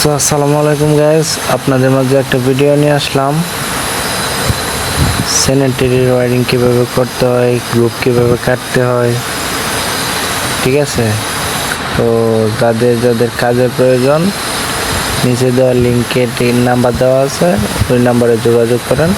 So আসসালামু আলাইকুম guys, আপনাদের মাঝে একটা ভিডিও নিয়ে আসলাম। স্যানিটারি ওয়্যারিং কীভাবে করতে হয়, গ্রুপ কীভাবে কাটতে হয়, ঠিক আছে। তো যাদের যাদের কাজের প্রয়োজন, নিচে দেওয়া লিঙ্কে নাম্বার দেওয়া আছে, ওই নাম্বারে যোগাযোগ করেন।